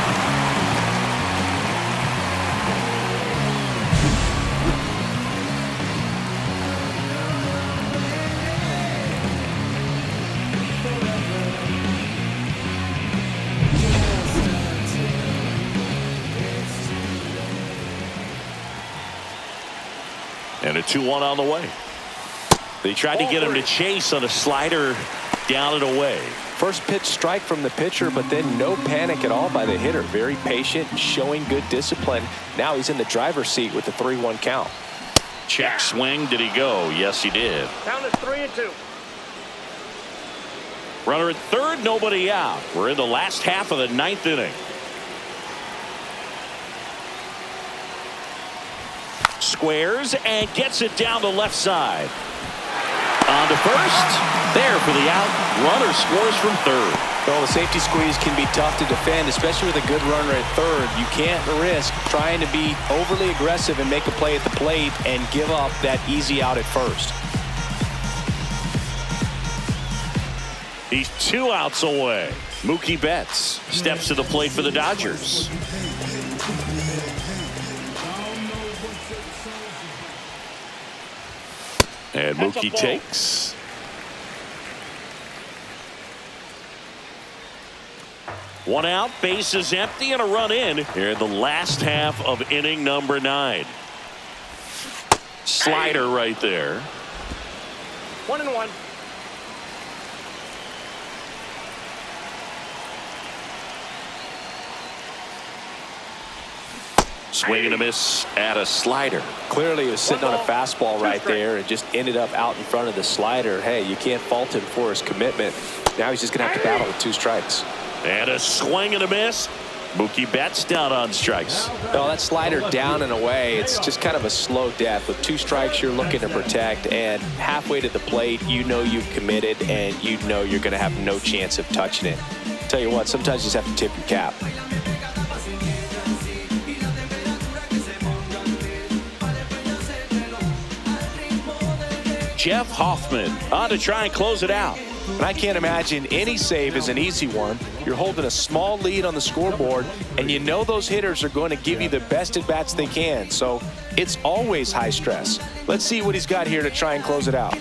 And a 2-1 on the way. They tried to get him to chase on a slider down and away. First pitch strike from the pitcher, but then no panic at all by the hitter. Very patient, showing good discipline. Now he's in the driver's seat with the 3-1 count. Check swing. Did he go? Yes, he did. Count is 3-2. Runner at third, nobody out. We're in the last half of the 9th inning. Squares and gets it down the left side. On to first. There for the out. Runner scores from third. Well, the safety squeeze can be tough to defend, especially with a good runner at third. You can't risk trying to be overly aggressive and make a play at the plate and give up that easy out at first. He's 2 outs away. Mookie Betts steps to the plate for the Dodgers. And Mookie takes. One out, base is empty, and a run in here in the last half of inning number 9. Slider right there. 1-1. Swing and a miss at a slider. Clearly he was sitting on a fastball right there and just ended up out in front of the slider. Hey, you can't fault him for his commitment. Now he's just going to have to battle with 2 strikes. And a swing and a miss. Mookie Betts down on strikes. No, that slider down and away. It's just kind of a slow death. With 2 strikes, you're looking to protect, and halfway to the plate, you know you've committed, and you know you're going to have no chance of touching it. Tell you what, sometimes you just have to tip your cap. Jeff Hoffman on to try and close it out. And I can't imagine any save is an easy one. You're holding a small lead on the scoreboard, and you know those hitters are going to give you the best at-bats they can. So it's always high stress. Let's see what he's got here to try and close it out.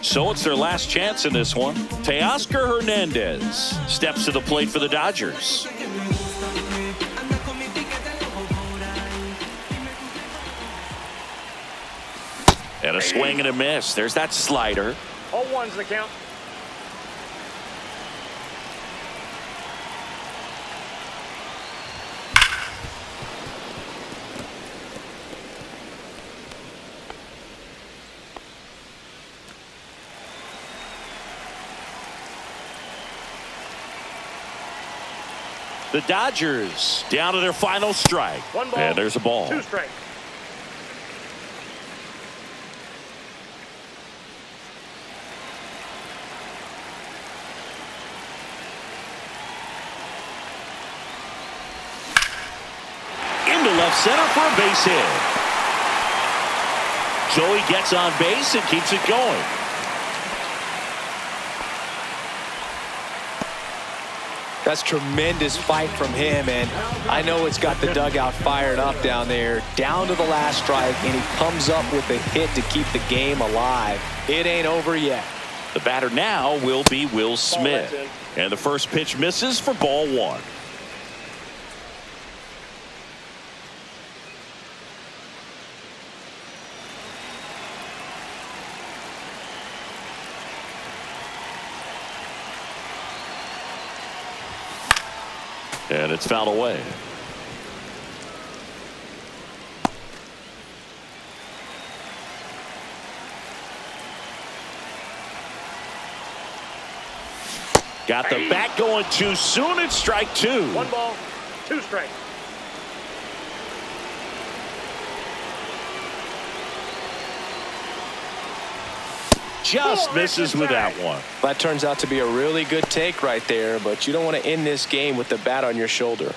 So it's their last chance in this one. Teoscar Hernandez steps to the plate for the Dodgers. And a swing and a miss. There's that slider. 0-1's the count. The Dodgers down to their final strike. 1 ball. And there's a ball. 2 strikes. Into left center for a base hit. Joey gets on base and keeps it going. That's tremendous fight from him, and I know it's got the dugout fired up down there. Down to the last strike, and he comes up with a hit to keep the game alive. It ain't over yet. The batter now will be Will Smith. And the first pitch misses for ball 1. And it's fouled away. Got the bat going too soon. It's strike 2. 1 ball, 2 strikes. Just misses with that one. That turns out to be a really good take right there, but you don't want to end this game with the bat on your shoulder.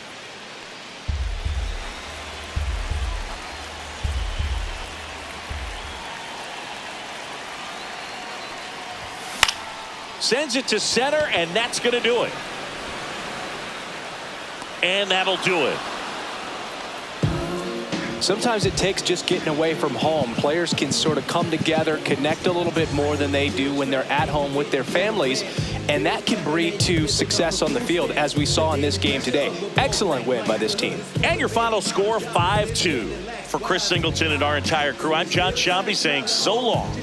Sends it to center, and that's going to do it. And that'll do it. Sometimes it takes just getting away from home. Players can sort of come together, connect a little bit more than they do when they're at home with their families, and that can breed to success on the field, as we saw in this game today. Excellent win by this team. And your final score, 5-2. For Chris Singleton and our entire crew, I'm John Shambi saying so long.